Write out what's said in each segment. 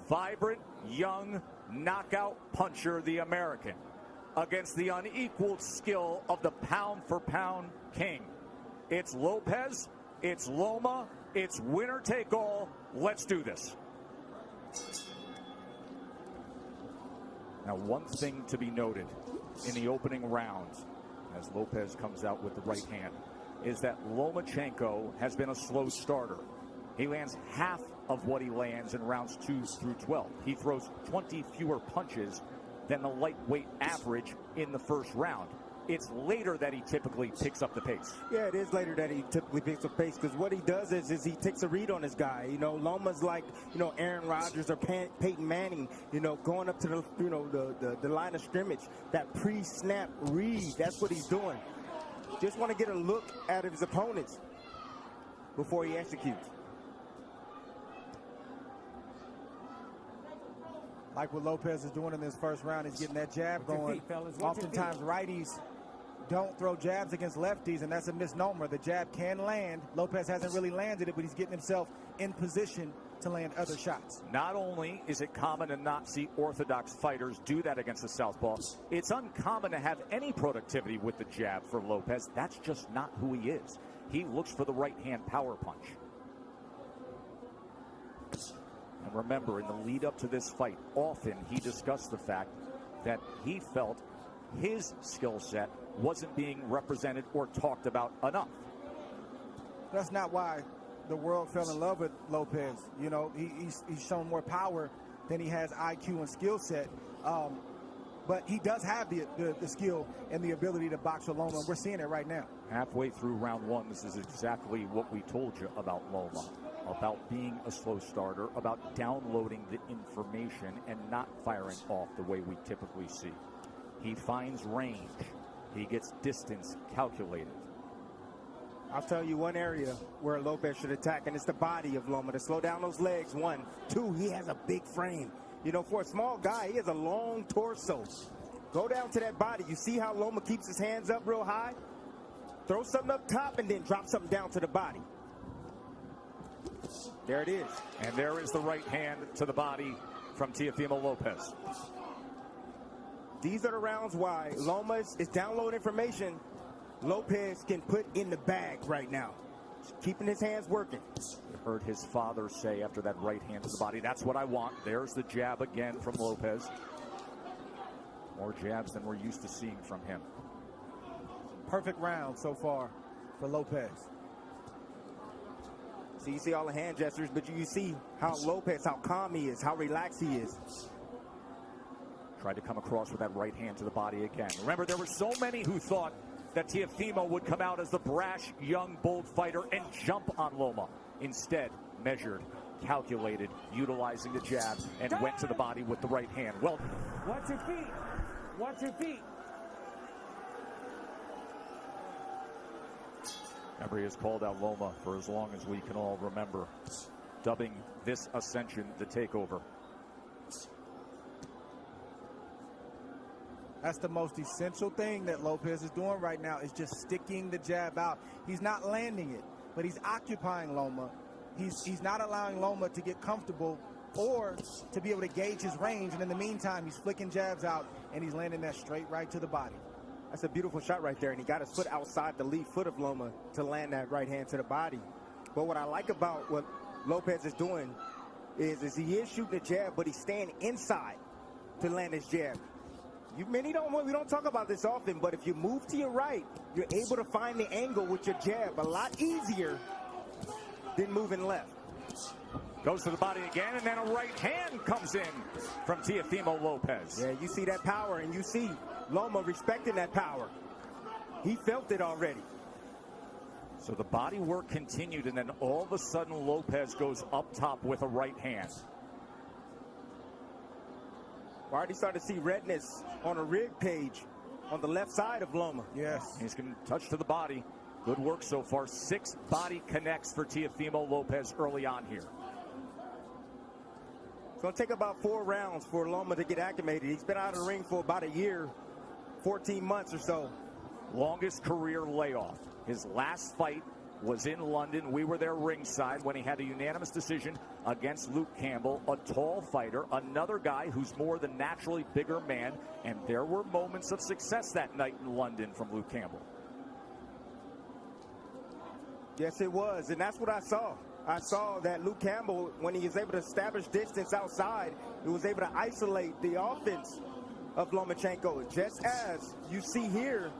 vibrant, young, knockout puncher, the American, against the unequaled skill of the pound-for-pound king. It's Lopez, it's Loma, it's winner take all. Let's do this. Now, one thing to be noted in the opening round, as Lopez comes out with the right hand, is that Lomachenko has been a slow starter. He lands half of what he lands in rounds 2 through 12. He throws 20 fewer punches than the lightweight average in the first round. It's later that he typically picks up the pace. Yeah, it is later that he typically picks up pace, because what he does is he takes a read on his guy. You know, Loma's like, you know, Aaron Rodgers or Peyton Manning, you know, going up to the, you know, the line of scrimmage. That pre-snap read, that's what he's doing. Just want to get a look at his opponents before he executes. Like what Lopez is doing in this first round, he's getting that jab going. Oftentimes righties don't throw jabs against lefties, and that's a misnomer. The jab can land. Lopez hasn't really landed it, but he's getting himself in position to land other shots. Not only is it common to not see orthodox fighters do that against the southpaw, it's uncommon to have any productivity with the jab for Lopez. That's just not who he is. He looks for the right-hand power punch. And remember, in the lead up to this fight, often he discussed the fact that he felt his skill set wasn't being represented or talked about enough. That's not why the world fell in love with Lopez. You know, he's shown more power than he has IQ and skill set. But he does have the skill and the ability to box with Loma. We're seeing it right now. Halfway through round 1, this is exactly what we told you about Loma. About being a slow starter, about downloading the information and not firing off the way we typically see. He finds range. He gets distance calculated. I'll tell you one area where Lopez should attack, and it's the body of Loma. To slow down those legs, 1. 2, he has a big frame. You know, for a small guy, he has a long torso. Go down to that body. You see how Loma keeps his hands up real high? Throw something up top and then drop something down to the body. There it is. And there is the right hand to the body from Teofimo Lopez. These are the rounds why Loma is downloading information Lopez can put in the bag right now. Keeping his hands working. You heard his father say after that right hand to the body, that's what I want. There's the jab again from Lopez. More jabs than we're used to seeing from him. Perfect round so far for Lopez. So you see all the hand gestures, but you see how Lopez, how calm he is, how relaxed he is. Tried to come across with that right hand to the body again. Remember, there were so many who thought that Teofimo would come out as the brash, young, bold fighter and jump on Loma. Instead, measured, calculated, utilizing the jab, and went to the body with the right hand. Well, watch your feet. Watch your feet. Remember, he has called out Loma for as long as we can all remember, dubbing this ascension the takeover. That's the most essential thing that Lopez is doing right now, is just sticking the jab out. He's not landing it, but he's occupying Loma. He's not allowing Loma to get comfortable or to be able to gauge his range. And in the meantime, he's flicking jabs out, and he's landing that straight right to the body. That's a beautiful shot right there, and he got his foot outside the lead foot of Loma to land that right hand to the body. But what I like about what Lopez is doing is he is shooting a jab, but he's staying inside to land his jab. We don't talk about this often, but if you move to your right, you're able to find the angle with your jab a lot easier than moving left. Goes to the body again, and then a right hand comes in from Teofimo Lopez. Yeah, you see that power, and you see Loma respecting that power. He felt it already. So the body work continued, and then all of a sudden Lopez goes up top with a right hand. We're already starting to see redness on a rib cage on the left side of Loma. Yes. He's going to touch to the body. Good work so far. 6 body connects for Teofimo Lopez early on here. It's going to take about 4 rounds for Loma to get acclimated. He's been out of the ring for about a year, 14 months or so. Longest career layoff. His last fight was in London. We were there ringside when he had a unanimous decision against Luke Campbell, a tall fighter, another guy who's more the naturally bigger man, and there were moments of success that night in London from Luke Campbell. Yes, it was, and that's what I saw. I saw that Luke Campbell, when he was able to establish distance outside, he was able to isolate the offense of Lomachenko, just as you see here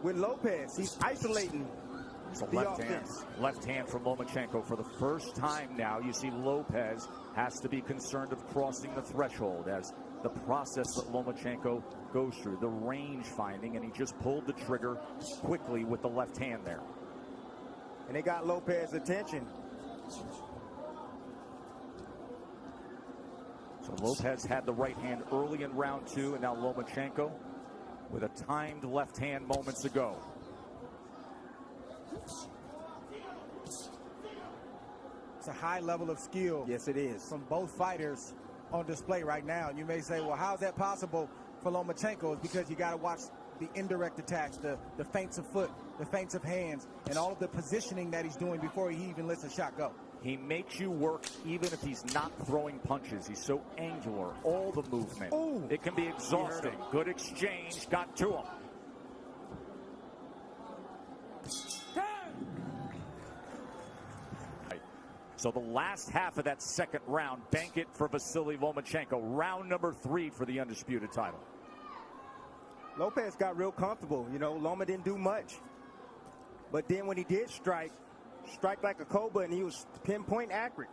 with Lopez. He's isolating the offense. Left hand from Lomachenko. For the first time now, you see Lopez has to be concerned of crossing the threshold as the process that Lomachenko goes through, the range finding, and he just pulled the trigger quickly with the left hand there. And they got Lopez's attention. So Lopez had the right hand early in round 2, and now Lomachenko with a timed left hand moments ago. It's a high level of skill. Yes, it is. From both fighters on display right now. You may say, well, how is that possible for Lomachenko? It's because you got to watch the indirect attacks, the feints of foot, the feints of hands, and all of the positioning that he's doing before he even lets a shot go. He makes you work even if he's not throwing punches. He's so angular, all the movement. Ooh. It can be exhausting. Good exchange, got to him. So the last half of that second round, bank it for Vasily Lomachenko. Round number 3 for the Undisputed title. Lopez got real comfortable. You know, Loma didn't do much. But then when he did strike like a cobra, and he was pinpoint accurate.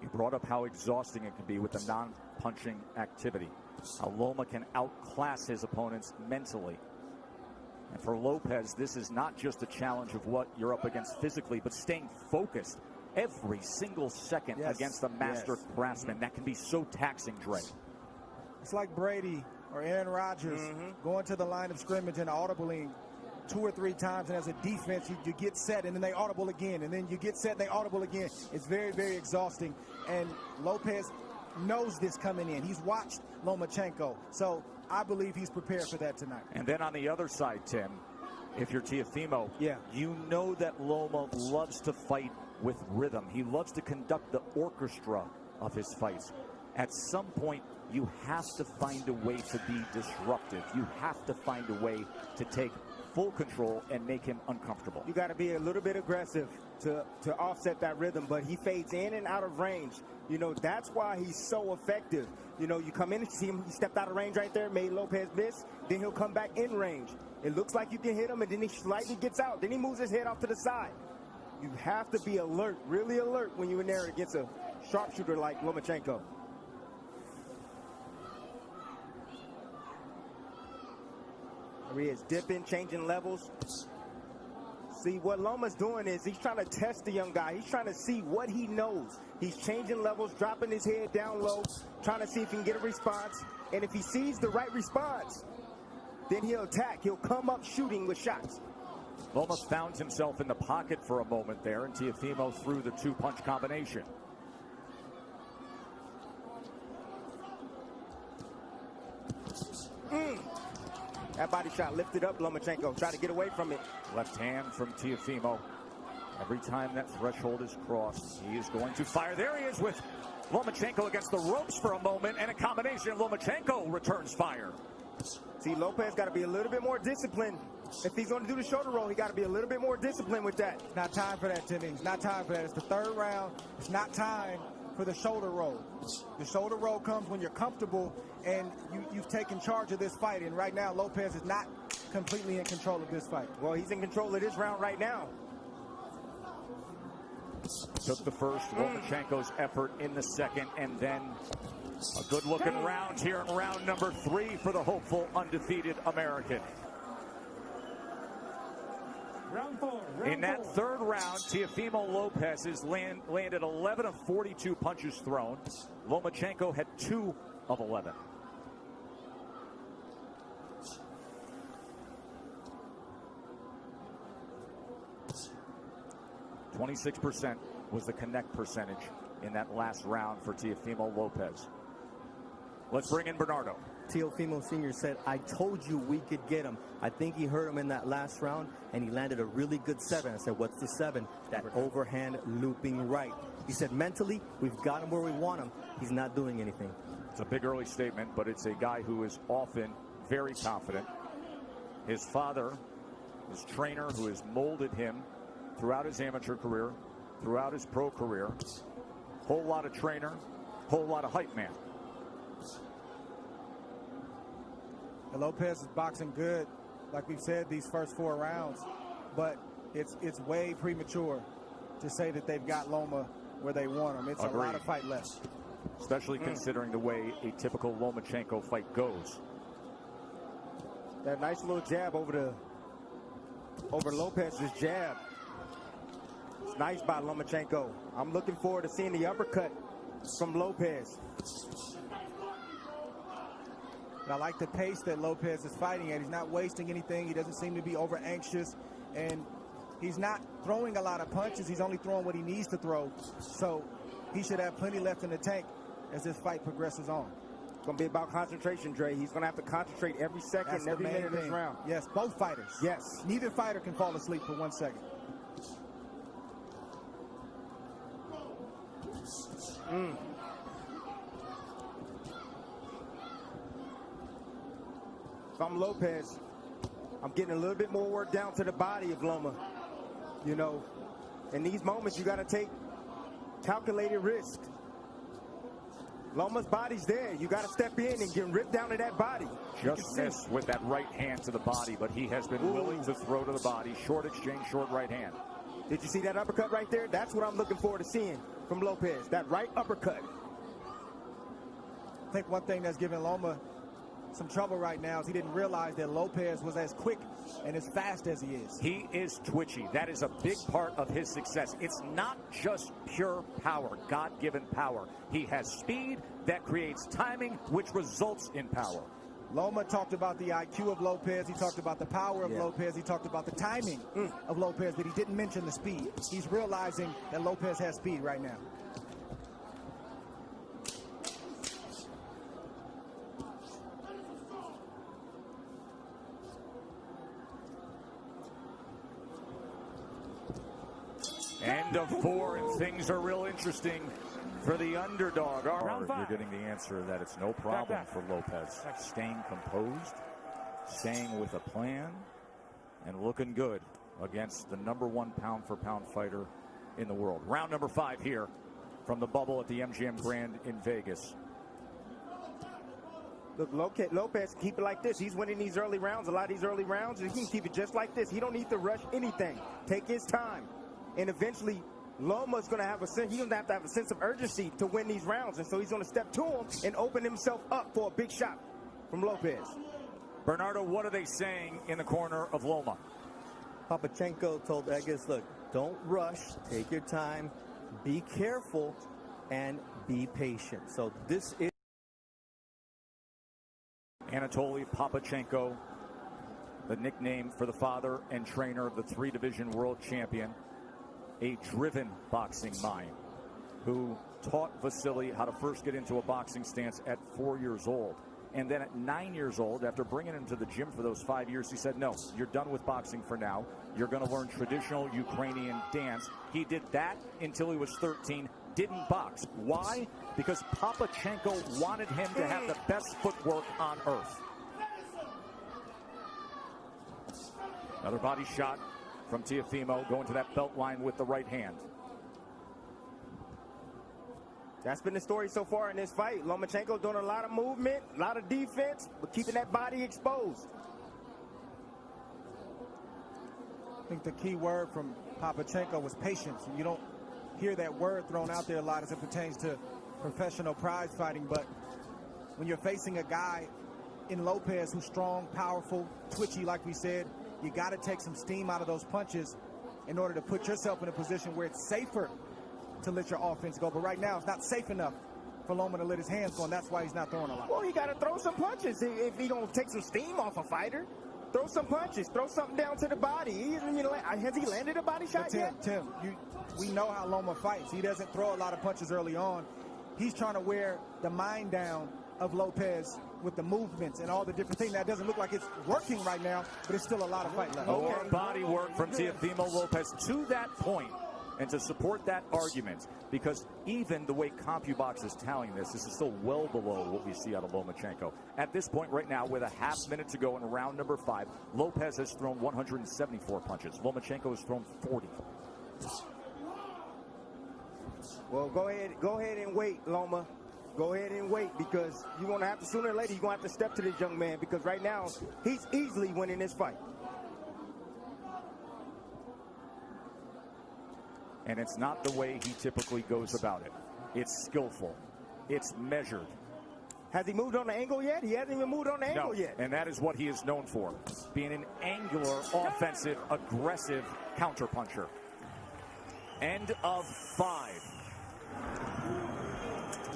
You brought up how exhausting it can be with the non-punching activity. How Loma can outclass his opponents mentally. And for Lopez, this is not just a challenge of what you're up against physically, but staying focused every single second against a master craftsman. That can be so taxing, Dre. It's like Brady or Aaron Rodgers going to the line of scrimmage and audibling 2 or 3 times, and as a defense, you get set, and then they audible again, and then you get set, and they audible again. It's very, very exhausting, and Lopez knows this coming in. He's watched Lomachenko, so I believe he's prepared for that tonight. And then on the other side, Tim, if you're Teofimo, you know that Loma loves to fight with rhythm. He loves to conduct the orchestra of his fights. At some point, you have to find a way to be disruptive. You have to find a way to take full control and make him uncomfortable. You got to be a little bit aggressive to offset that rhythm, but he fades in and out of range. You know, that's why he's so effective. You know, you come in and see him, he stepped out of range right there, made Lopez miss, then he'll come back in range. It looks like you can hit him, and then he slightly gets out. Then he moves his head off to the side. You have to be alert, really alert, when you're in there against a sharpshooter like Lomachenko. There he is, dipping, changing levels. See, what Loma's doing is he's trying to test the young guy. He's trying to see what he knows. He's changing levels, dropping his head down low, trying to see if he can get a response. And if he sees the right response, then he'll attack. He'll come up shooting with shots. Loma found himself in the pocket for a moment there, and Teofimo threw the 2-punch combination. That body shot lifted up Lomachenko. Try to get away from it. Left hand from Teofimo. Every time that threshold is crossed, he is going to fire. There he is with Lomachenko against the ropes for a moment, and a combination. Lomachenko returns fire. See, Lopez got to be a little bit more disciplined. If he's going to do the shoulder roll, he got to be a little bit more disciplined with that. It's not time for that, Timmy. It's not time for that. It's the 3rd round. It's not time for the shoulder roll. The shoulder roll comes when you're comfortable and you've taken charge of this fight. And right now, Lopez is not completely in control of this fight. Well, he's in control of this round right now. Took the first, Lomachenko's effort in the second, and then a good-looking round here in round number 3 for the hopeful undefeated American. In that 3rd round, Teofimo Lopez has landed 11 of 42 punches thrown. Lomachenko had 2 of 11. .26% was the connect percentage in that last round for Teofimo Lopez. Let's bring in Bernardo. Teofimo Sr. said, I told you we could get him. I think he hurt him in that last round, and he landed a really good 7. I said, what's the 7? That overhand looping right. He said, mentally, we've got him where we want him. He's not doing anything. It's a big early statement, but it's a guy who is often very confident. His father, his trainer, who has molded him throughout his amateur career, throughout his pro career. Whole lot of trainer, whole lot of hype man. Lopez is boxing good, like we've said, these first 4 rounds, but it's way premature to say that they've got Loma where they want him. It's Agreed. a lot of fight left. Especially considering the way a typical Lomachenko fight goes. That nice little jab over Lopez's jab. It's nice by Lomachenko. I'm looking forward to seeing the uppercut from Lopez. I like the pace that Lopez is fighting at. He's not wasting anything. He doesn't seem to be over anxious, and he's not throwing a lot of punches. He's only throwing what he needs to throw. So he should have plenty left in the tank as this fight progresses on. It's going to be about concentration, Dre. He's going to have to concentrate every second and every minute of this round. Yes, both fighters. Yes. Neither fighter can fall asleep for 1 second. If I'm Lopez, I'm getting a little bit more work down to the body of Loma. You know, in these moments, you got to take calculated risk. Loma's body's there. You got to step in and get ripped down to that body. Just missed with that right hand to the body, but he has been willing to throw to the body. Short exchange, short right hand. Did you see that uppercut right there? That's what I'm looking forward to seeing from Lopez, that right uppercut. I think one thing that's giving Loma some trouble right now is he didn't realize that Lopez was as quick and as fast as he is. He is twitchy. That is a big part of his success. It's not just pure power, God-given power. He has speed that creates timing, which results in power. Loma talked about the IQ of Lopez. He talked about the power of Lopez. He talked about the timing of Lopez, but he didn't mention the speed. He's realizing that Lopez has speed right now. End of 4, and things are real interesting for the underdog. You're getting the answer that it's no problem for Lopez. Staying composed, staying with a plan, and looking good against the #1 pound-for-pound fighter in the world. Round number 5 here from the bubble at the MGM Grand in Vegas. Look, Lopez can keep it like this. He's winning these early rounds, a lot of these early rounds, and he can keep it just like this. He don't need to rush anything. Take his time. And eventually, Loma's going to have a sense. He's going to have a sense of urgency to win these rounds. And so he's going to step to him and open himself up for a big shot from Lopez. Bernardo, what are they saying in the corner of Loma? Lomachenko told Egas, look, don't rush, take your time, be careful, and be patient. So this is Anatoly Lomachenko, the nickname for the father and trainer of the 3-division world champion, a driven boxing mind who taught Vasily how to first get into a boxing stance at 4 years old. And then at 9 years old, after bringing him to the gym for those 5 years, he said, no, you're done with boxing for now. You're going to learn traditional Ukrainian dance. He did that until he was 13, didn't box. Why? Because Lomachenko wanted him to have the best footwork on earth. Another body shot from Teofimo, going to that belt line with the right hand. That's been the story so far in this fight. Lomachenko doing a lot of movement, a lot of defense, but keeping that body exposed. I think the key word from Lomachenko was patience. You don't hear that word thrown out there a lot as it pertains to professional prize fighting, but when you're facing a guy in Lopez who's strong, powerful, twitchy, like we said, you got to take some steam out of those punches in order to put yourself in a position where it's safer to let your offense go. But right now, it's not safe enough for Loma to let his hands go, and that's why he's not throwing a lot. Well, he got to throw some punches if he going to take some steam off a fighter. Throw some punches. Throw something down to the body. Has he landed a body shot yet? Tim, we know how Loma fights. He doesn't throw a lot of punches early on. He's trying to wear the mind down of Lopez with the movements and all the different things. That doesn't look like it's working right now, but it's still a lot of fight left. More body work from Teofimo Lopez to that point, and to support that argument, because even the way CompuBox is tallying this is still well below what we see out of Lomachenko. At this point right now, with a half minute to go in round number 5, Lopez has thrown 174 punches. Lomachenko has thrown 40. Well, go ahead and wait, Loma. Go ahead and wait, because you're going to have to, sooner or later, you're going to have to step to this young man, because right now, he's easily winning this fight. And it's not the way he typically goes about it. It's skillful. It's measured. Has he moved on the angle yet? He hasn't even moved on the angle yet. And that is what he is known for, being an angular, offensive, aggressive counterpuncher. End of 5.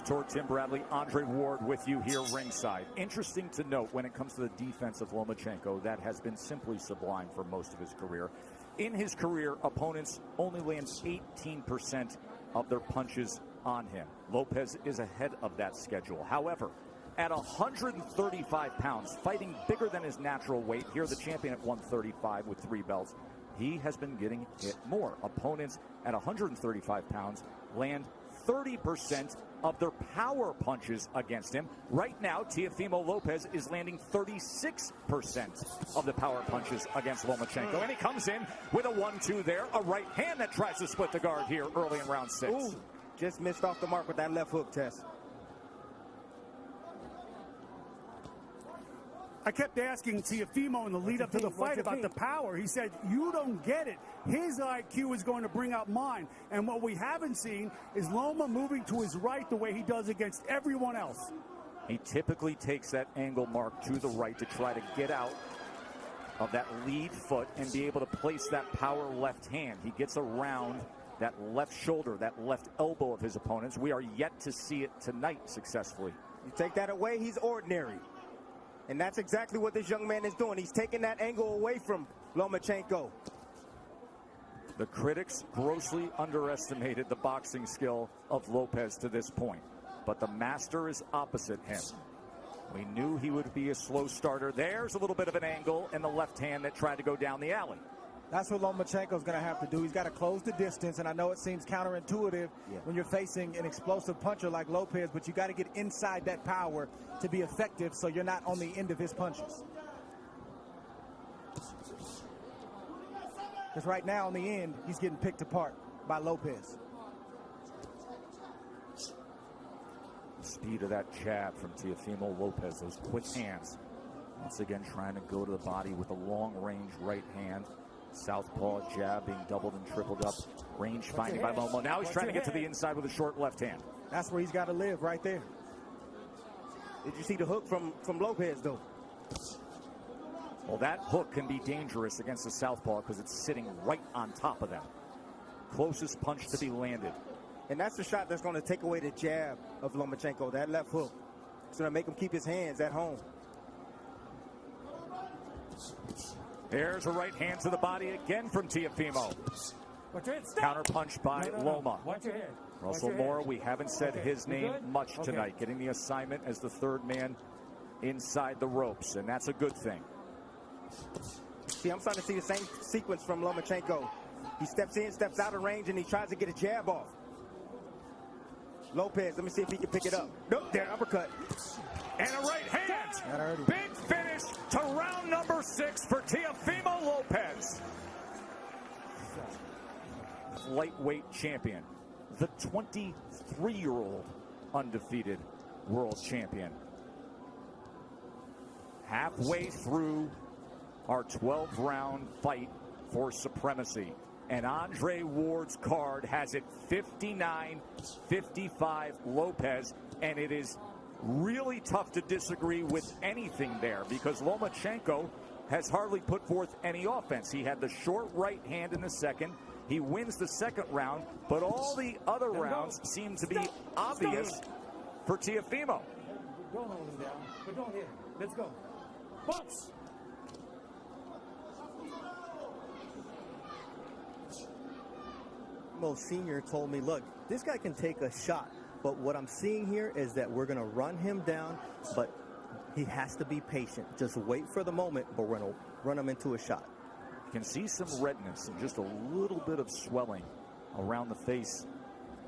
Toward Tim Bradley, Andre Ward with you here ringside. Interesting to note when it comes to the defense of Lomachenko, that has been simply sublime for most of his career. In his career, opponents only land 18% of their punches on him. Lopez is ahead of that schedule. However, at 135 pounds, fighting bigger than his natural weight, here the champion at 135 with 3 belts, he has been getting hit more. Opponents at 135 pounds land 30% of their power punches against him. Right now, Teofimo Lopez is landing 36% of the power punches against Lomachenko. And he comes in with a 1-2 there, a right hand that tries to split the guard here early in round 6. Ooh, just missed off the mark with that left hook, Tess. I kept asking Teofimo in the lead up to the fight about the power. He said, you don't get it. His IQ is going to bring out mine. And what we haven't seen is Loma moving to his right the way he does against everyone else. He typically takes that angle mark to the right to try to get out of that lead foot and be able to place that power left hand. He gets around that left shoulder, that left elbow of his opponents. We are yet to see it tonight successfully. You take that away, he's ordinary. And that's exactly what this young man is doing. He's taking that angle away from Lomachenko. The critics grossly underestimated the boxing skill of Lopez to this point, but the master is opposite him. We knew he would be a slow starter. There's a little bit of an angle in the left hand that tried to go down the alley. That's what Lomachenko's going to have to do. He's got to close the distance, and I know it seems counterintuitive when you're facing an explosive puncher like Lopez, but you got to get inside that power to be effective so you're not on the end of his punches. Because right now, in the end, he's getting picked apart by Lopez. The speed of that jab from Teofimo Lopez, those quick hands. Once again, trying to go to the body with a long-range right hand. Southpaw jab being doubled and tripled up. Range finding by Lomo. Now he's trying to get to the inside with a short left hand. That's where he's got to live, right there. Did you see the hook from Lopez, though? Well, that hook can be dangerous against the southpaw because it's sitting right on top of them. Closest punch to be landed. And that's the shot that's going to take away the jab of Lomachenko, that left hook. It's going to make him keep his hands at home. There's a right hand to the body again from Teofimo. Counter punch by Loma. Watch your head. Russell Moore, we haven't said his name much tonight. Getting the assignment as the third man inside the ropes, and that's a good thing. See, I'm starting to see the same sequence from Lomachenko. He steps in, steps out of range, and he tries to get a jab off. Lopez, let me see if he can pick it up. Nope, there, uppercut. And a right hand. Big finish to round number 6 for Teofimo Lopez. Lightweight champion. The 23-year-old undefeated world champion. Halfway through our 12-round fight for supremacy. And Andre Ward's card has it 59-55 Lopez, and it is really tough to disagree with anything there because Lomachenko has hardly put forth any offense. He had the short right hand in the second. He wins the second round, but all the other rounds seem to be obvious for Teofimo. Don't hold him down, but don't hit him. Let's go. Box! Mo Sr. told me, look, this guy can take a shot But what I'm seeing here is that we're going to run him down, but he has to be patient. Just wait for the moment, but we're going to run him into a shot. You can see some redness and just a little bit of swelling around the face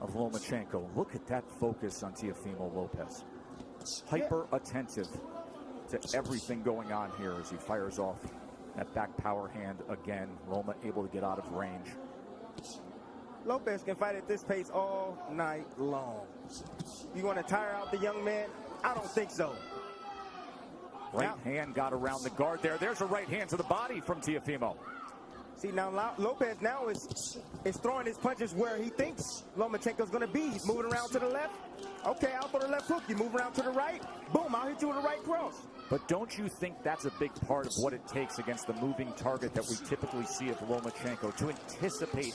of Lomachenko. Look at that focus on Teofimo Lopez. Hyper attentive to everything going on here as he fires off that back power hand again. Loma able to get out of range. Lopez can fight at this pace all night long. You want to tire out the young man? I don't think so. Right hand got around the guard there. There's a right hand to the body from Teofimo. See, now Lopez now is throwing his punches where he thinks Lomachenko's going to be. He's moving around to the left. Okay, I'll throw the left hook. You move around to the right. Boom, I'll hit you with a right cross. But don't you think that's a big part of what it takes against the moving target that we typically see of Lomachenko, to anticipate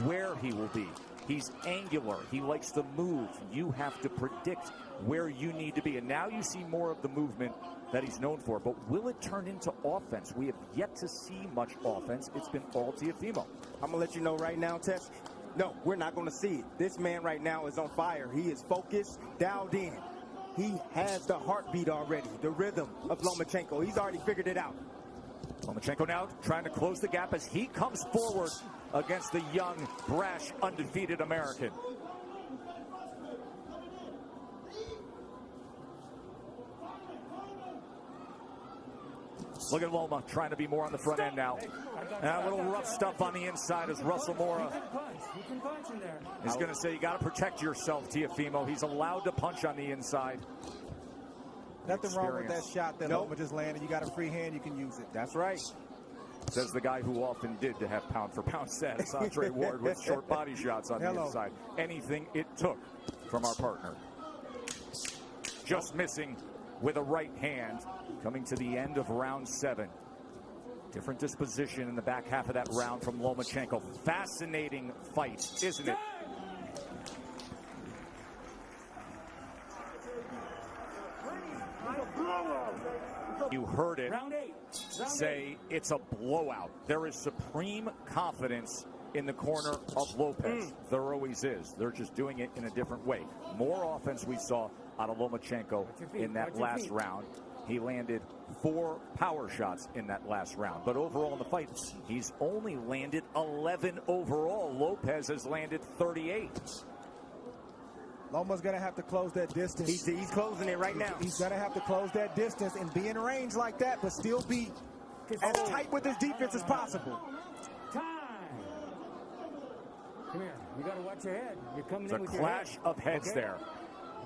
where he will be? He's angular. He likes to move. You have to predict where you need to be. And now you see more of the movement that he's known for. But will it turn into offense? We have yet to see much offense. It's been all Teofimo. I'm going to let you know right now, Tess. No, we're not going to see it. This man right now is on fire. He is focused, dialed in. He has the heartbeat already, the rhythm of Lomachenko. He's already figured it out. Lomachenko now trying to close the gap as he comes forward against the young, brash, undefeated American. Look at Loma trying to be more on the front end now. And a little rough stuff on the inside as Russell Mora is going to say you got to protect yourself, Teofimo. He's allowed to punch on the inside. Nothing wrong with that shot that Loma just landed. You got a free hand, you can use it. That's right. Says the guy who often did to have pound-for-pound status, Andre Ward, with short body shots on the inside. Anything it took from our partner. Just missing with a right hand. Coming to the end of round 7. Different disposition in the back half of that round from Lomachenko. Fascinating fight, isn't it? You heard it say it's a blowout. There is supreme confidence in the corner of Lopez. There always is. They're just doing it in a different way. More offense we saw out of Lomachenko in that last round. He landed 4 power shots in that last round. But overall in the fight, he's only landed 11 overall. Lopez has landed 38. Loma's going to have to close that distance. He's closing it right now. He's going to have to close that distance and be in range like that, but still be as tight with his defense as possible. Time. Come here. You got to watch your head. You're coming in with your head. It's a clash of heads there.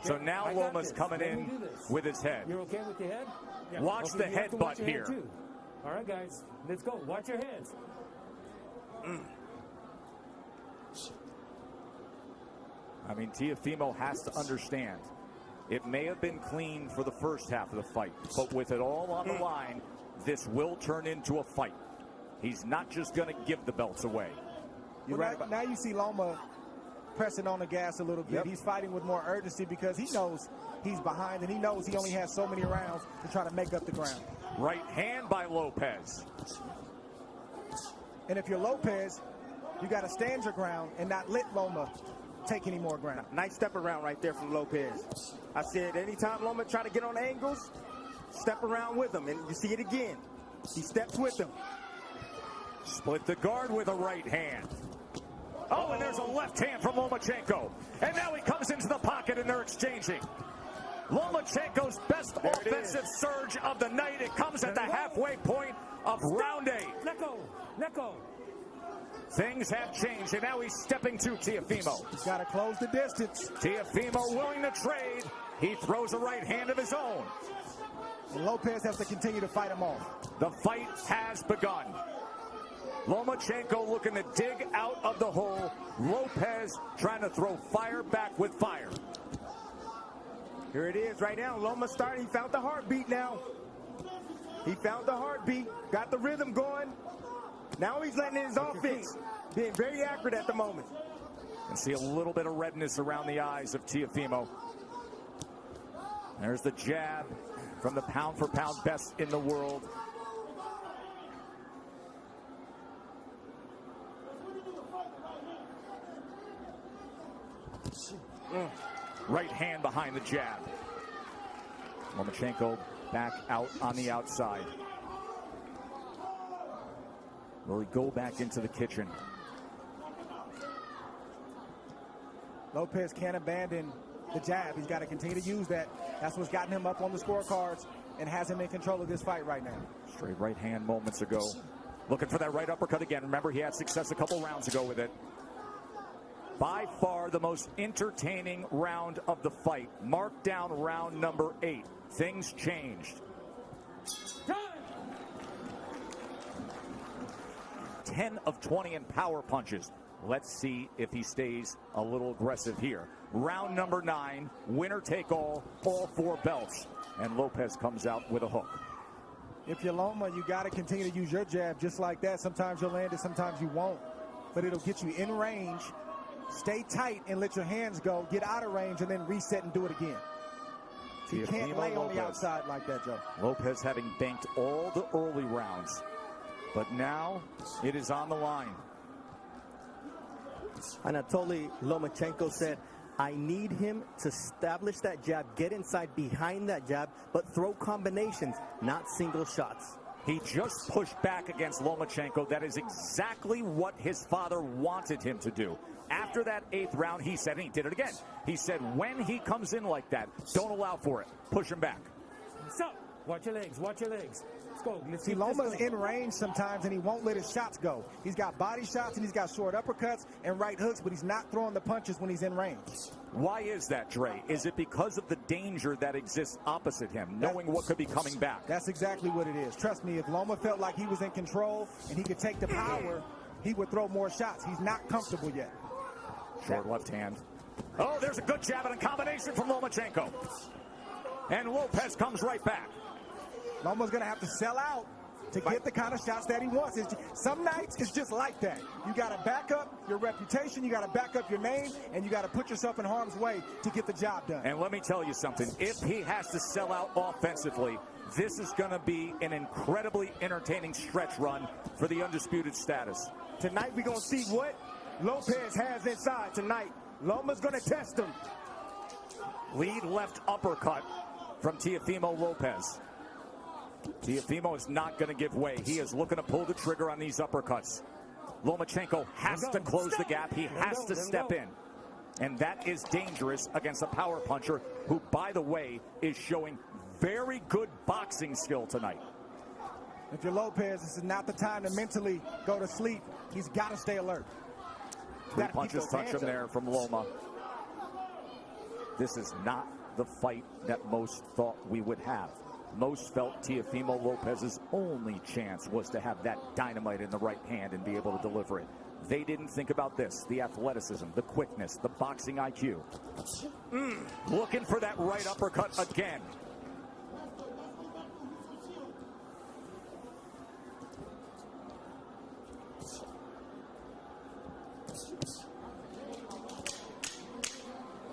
So now Loma's coming in with his head. You're okay with your head? Yeah. Watch the headbutt here. All right, guys. Let's go. Watch your heads. I mean, Teofimo has to understand. It may have been clean for the first half of the fight, but with it all on the line, this will turn into a fight. He's not just going to give the belts away. Now you see Loma pressing on the gas a little bit. He's fighting with more urgency because he knows he's behind and he knows he only has so many rounds to try to make up the ground. Right hand by Lopez. And if you're Lopez, you got to stand your ground and not let Loma take any more ground. Nice step around right there from Lopez. I said anytime Loma try to get on angles, step around with him. And you see it again. He steps with him. Split the guard with a right hand. Oh, and there's a left hand from Lomachenko. And now he comes into the pocket and they're exchanging. Lomachenko's best offensive surge of the night. It comes at the halfway point of round 8. Let go. Let go. Things have changed, and now he's stepping to Teofimo. He's got to close the distance. Teofimo willing to trade. He throws a right hand of his own. And Lopez has to continue to fight him off. The fight has begun. Lomachenko looking to dig out of the hole. Lopez trying to throw fire back with fire. Here it is right now. Loma started. He found the heartbeat now. He found the heartbeat. Got the rhythm going. Now he's letting in his offense. Being very accurate at the moment. And see a little bit of redness around the eyes of Teofimo. There's the jab from the pound-for-pound best in the world. Right hand behind the jab. Lomachenko back out on the outside. Will he go back into the kitchen? Lopez can't abandon the jab. He's got to continue to use that. That's what's gotten him up on the scorecards and has him in control of this fight right now. Straight right hand moments ago. Looking for that right uppercut again. Remember, he had success a couple rounds ago with it. By far the most entertaining round of the fight. Mark down round number 8. Things changed. 10 of 20 in power punches. Let's see if he stays a little aggressive here. Round number 9, winner take all 4 belts. And Lopez comes out with a hook. If you're Loma, you got to continue to use your jab just like that. Sometimes you'll land it, sometimes you won't. But it'll get you in range. Stay tight and let your hands go. Get out of range and then reset and do it again. You can't lay on the outside like that, Joe. Lopez having banked all the early rounds. But now it is on the line. Anatoly Lomachenko said, I need him to establish that jab, get inside behind that jab, but throw combinations, not single shots. He just pushed back against Lomachenko. That is exactly what his father wanted him to do. After that 8th round, he said, and he did it again, he said, when he comes in like that, don't allow for it. Push him back. Stop. Watch your legs. Watch your legs. Let's go. Let's See, Loma's in range sometimes, and he won't let his shots go. He's got body shots, and he's got short uppercuts and right hooks, but he's not throwing the punches when he's in range. Why is that, Dre? Is it because of the danger that exists opposite him, knowing what could be coming back? That's exactly what it is. Trust me, if Loma felt like he was in control and he could take the power, he would throw more shots. He's not comfortable yet. Short left hand. Oh, there's a good jab and a combination from Lomachenko. And Lopez comes right back. Loma's going to have to sell out to get the kind of shots that he wants. Some nights it's just like that. You got to back up your reputation, you got to back up your name, and you got to put yourself in harm's way to get the job done. And let me tell you something. If he has to sell out offensively, this is going to be an incredibly entertaining stretch run for the undisputed status. Tonight we're going to see what Lopez has inside tonight. Loma's going to test him. Lead left uppercut from Teofimo Lopez. Teofimo is not going to give way. He is looking to pull the trigger on these uppercuts. Lomachenko has to close the gap. He has to step in. And that is dangerous against a power puncher who, by the way, is showing very good boxing skill tonight. If you're Lopez, this is not the time to mentally go to sleep. He's got to stay alert. 3 punches touch him there from Loma. This is not the fight that most thought we would have. Most felt Teofimo Lopez's only chance was to have that dynamite in the right hand and be able to deliver it. They didn't think about this, the athleticism, the quickness, the boxing IQ. Looking for that right uppercut again.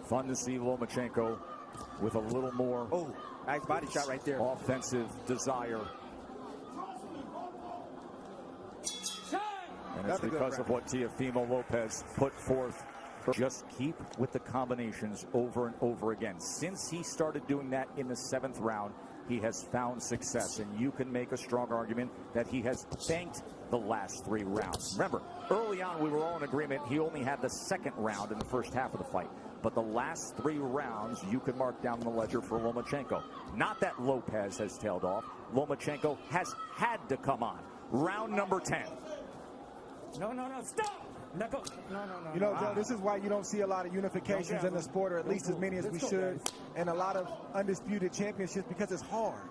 Fun to see Lomachenko with a little more nice body shot right there. Offensive desire. And it's because of what Teofimo Lopez put forth. Just keep with the combinations over and over again. Since he started doing that in the 7th round, he has found success. And you can make a strong argument that he has banked the last 3 rounds. Remember, early on we were all in agreement he only had the 2nd round in the first half of the fight. But the last 3 rounds you can mark down the ledger for Lomachenko. Not that Lopez has tailed off. Lomachenko has had to come on. Round number 10. No, stop! No. You know, Joe, this is why you don't see a lot of unifications in the sport, or at least as many as we should, and a lot of undisputed championships, because it's hard.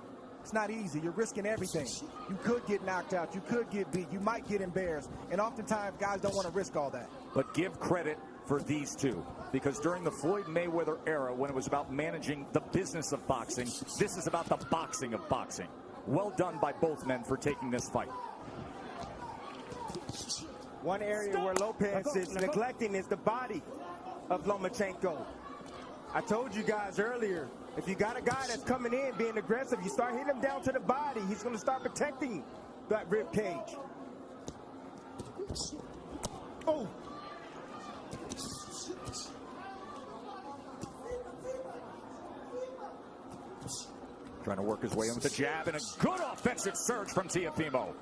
It's not easy. You're risking everything. You could get knocked out. You could get beat. You might get embarrassed. And oftentimes, guys don't want to risk all that. But give credit for these two, because during the Floyd Mayweather era, when it was about managing the business of boxing, this is about the boxing of boxing. Well done by both men for taking this fight. One area where Lopez is neglecting is the body of Lomachenko. I told you guys earlier, if you got a guy that's coming in being aggressive, you start hitting him down to the body, he's going to start protecting that rib cage. Trying to work his way in with the jab and a good offensive surge from Teofimo.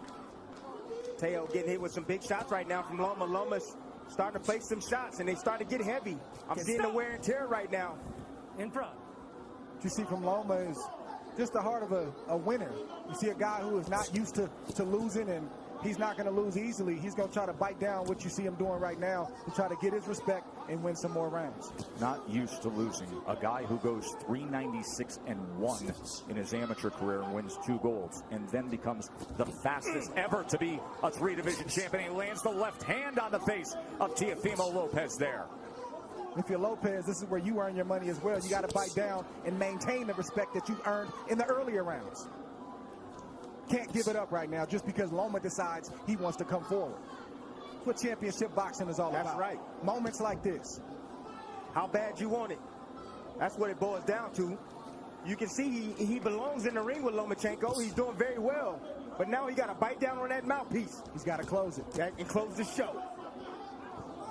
Teo getting hit with some big shots right now from Loma. Loma's starting to place some shots, and they start to get heavy. I'm seeing the wear and tear right now. In front. What you see from Loma is just the heart of a winner. You see a guy who is not used to losing, and he's not going to lose easily. He's going to try to bite down what you see him doing right now to try to get his respect and win some more rounds. Not used to losing. A guy who goes 396-1 in his amateur career and wins 2 golds, and then becomes the fastest ever to be a 3-division champion. He lands the left hand on the face of Teofimo Lopez there. If you're Lopez, this is where you earn your money as well. You got to bite down and maintain the respect that you've earned in the earlier rounds. Can't give it up right now just because Loma decides he wants to come forward. That's what championship boxing is all about. That's right. Moments like this. How bad you want it. That's what it boils down to. You can see he belongs in the ring with Lomachenko. He's doing very well. But now he got to bite down on that mouthpiece. He's got to close it. And close the show.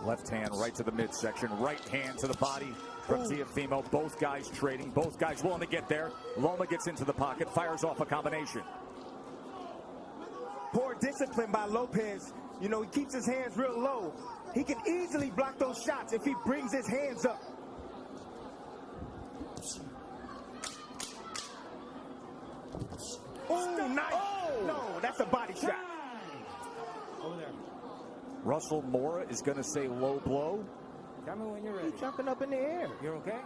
Left hand right to the midsection. Right hand to the body from Teofimo. Both guys trading. Both guys willing to get there. Loma gets into the pocket. Fires off a combination. Poor discipline by Lopez. You know, he keeps his hands real low. He can easily block those shots if he brings his hands up. Oh, nice. Oh. No, that's a body shot. Over there. Russell Mora is going to say low blow. Tell me when you're ready. He's jumping up in the air. You're okay?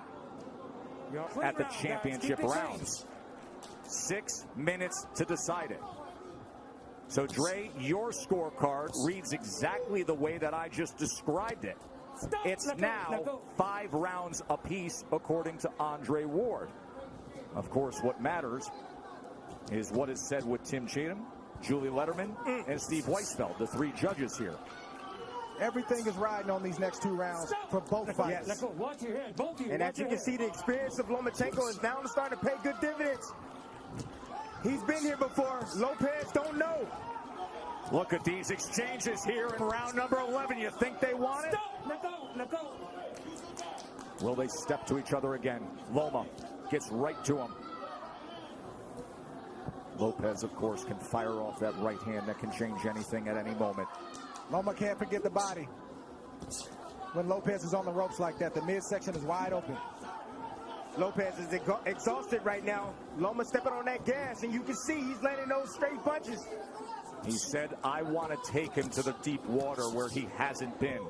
You're At the championship rounds. 6 minutes to decide it. So, Dre, your scorecard reads exactly the way that I just described it. It's now 5 rounds apiece, according to Andre Ward. Of course, what matters is what is said with Tim Cheatham, Julie Letterman, and Steve Weisfeld, the 3 judges here. Everything is riding on these next 2 rounds for both fighters. Yes. Watch your head, both of you. And as you can see, the experience of Lomachenko is now starting to pay good dividends. He's been here before. Lopez don't know. Look at these exchanges here in round number 11. You think they want it? Let go. Will they step to each other again? Loma gets right to him. Lopez, of course, can fire off that right hand that can change anything at any moment. Loma can't forget the body. When Lopez is on the ropes like that, the midsection is wide open. Lopez is exhausted right now. Loma stepping on that gas, and you can see he's landing those straight punches. He said, I want to take him to the deep water where he hasn't been.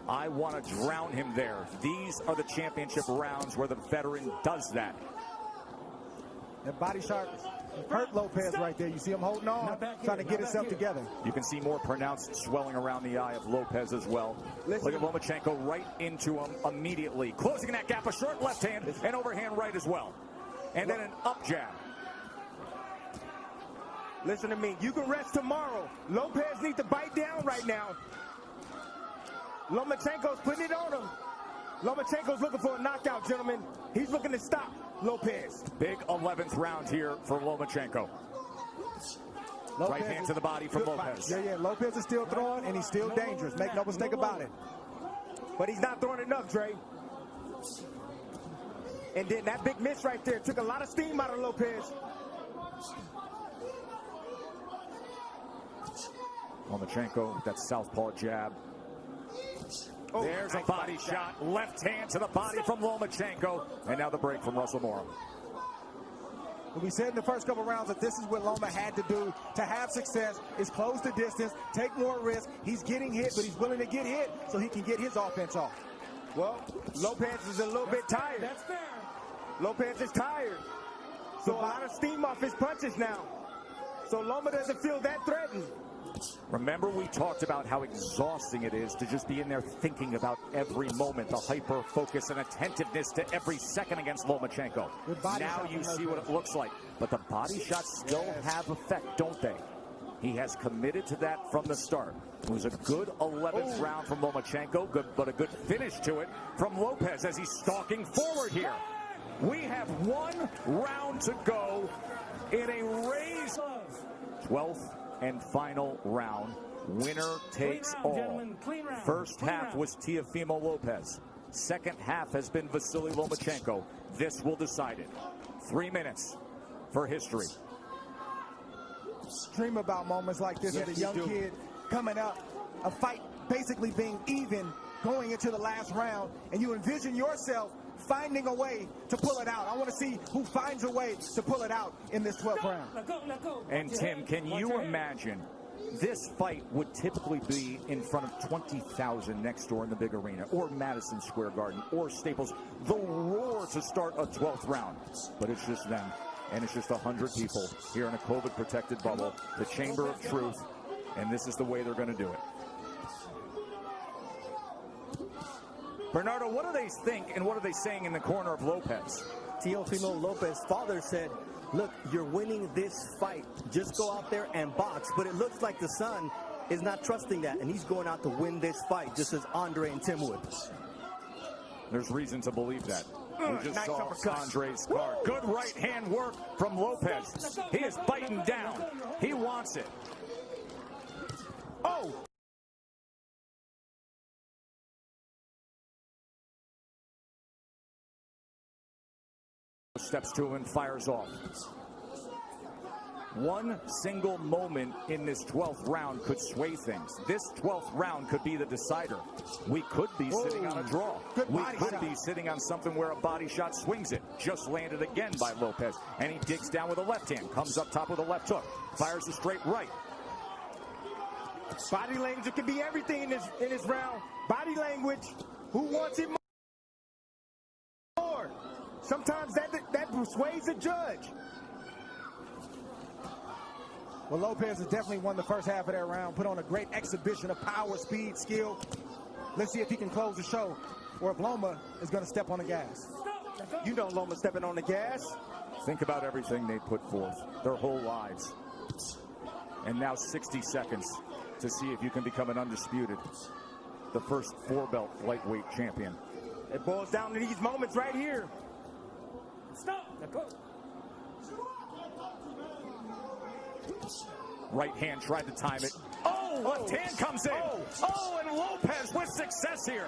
I want to drown him there. These are the championship rounds where the veteran does that. That body shot hurt Lopez right there. You see him holding on, trying to get himself together. You can see more pronounced swelling around the eye of Lopez as well. Look at Lomachenko right into him immediately. Closing that gap, a short left hand and overhand right as well. And then an up jab. Listen to me. You can rest tomorrow. Lopez needs to bite down right now. Lomachenko's putting it on him. Lomachenko's looking for a knockout, gentlemen. He's looking to stop Lopez. Big 11th round here for Lomachenko. Right hand to the body from Lopez. Yeah, Lopez is still throwing, and he's still dangerous. Make no mistake about it. But he's not throwing enough, Dre. And then that big miss right there took a lot of steam out of Lopez. Lomachenko with that southpaw jab. Oh, there's a body shot. Left hand to the body from Lomachenko. And now the break from Russell Mora. We said in the first couple rounds that this is what Loma had to do to have success, is close the distance, take more risk. He's getting hit, but he's willing to get hit so he can get his offense off. Well, Lopez is a little bit tired. That's fair. Lopez is tired. So a lot of steam off his punches now. So Loma doesn't feel that threatened. Remember, we talked about how exhausting it is to just be in there thinking about every moment, the hyper focus and attentiveness to every second against Lomachenko. Now you see what it looks like. But the body shots still have effect, don't they? He has committed to that from the start. It was a good 11th round from Lomachenko, but a good finish to it from Lopez as he's stalking forward here. We have 1 round to go in a race. 12th and final round. Winner takes all. First half was Teofimo Lopez. Second half has been Vasily Lomachenko. This will decide it. 3 minutes for history. Dream about moments like this with a young kid coming up, a fight basically being even going into the last round, and you envision yourself finding a way to pull it out. I want to see who finds a way to pull it out in this 12th round. And Tim, can you imagine this fight would typically be in front of 20,000 next door in the big arena, or Madison Square Garden, or Staples, the roar to start a 12th round. But it's just them, and it's just 100 people here in a COVID-protected bubble, the Chamber of Truth, and this is the way they're going to do it. Bernardo, what do they think, and what are they saying in the corner of Lopez? Teofimo Lopez's father said, look, you're winning this fight. Just go out there and box. But it looks like the son is not trusting that, and he's going out to win this fight, just as Andre and Tim would. There's reason to believe that. We just saw Andre's card. Good right hand work from Lopez. He is biting down. He wants it. Oh! Steps to him and fires off. One single moment in this 12th round could sway things. This 12th round could be the decider. We could be sitting on a draw. We could be sitting on something where a body shot swings it. Just landed again by Lopez. And he digs down with a left hand. Comes up top with a left hook. Fires a straight right. Body language, it could be everything in this round. Body language, who wants it more? Sometimes that persuades the judge. Well, Lopez has definitely won the first half of that round, put on a great exhibition of power, speed, skill. Let's see if he can close the show, or if Loma is going to step on the gas. You know Loma stepping on the gas. Think about everything they put forth, their whole lives. And now 60 seconds to see if you can become an undisputed, the first 4-belt lightweight champion. It boils down to these moments right here. Stop. Right hand tried to time it. Oh, left hand comes in. Oh, and Lopez with success here.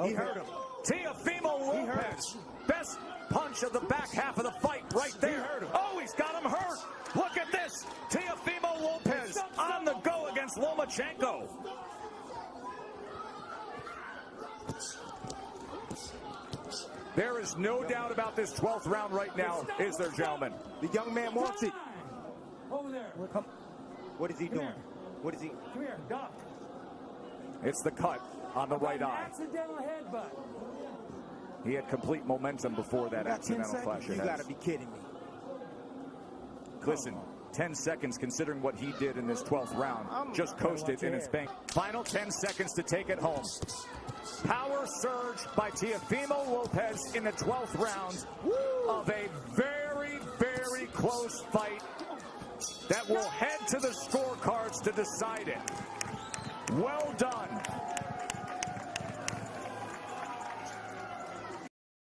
He hurt him. Teofimo Lopez. Best punch of the back half of the fight right there. He hurt him. Oh, he's got him hurt. Look at this. Teofimo Lopez on the go against Lomachenko. There is no doubt about this 12th round right now, is there, gentlemen? The young man wants it. Over there. What is he doing? What is he? Come here, Doc. It's the cut on the right eye. Accidental headbutt. He had complete momentum before that accidental clash. You got to be kidding me. Listen, 10 seconds considering what he did in this 12th round. Just coasted in its bank. Final 10 seconds to take it home. Power surge by Teofimo Lopez in the 12th round of a very, very close fight that will head to the scorecards to decide it. Well done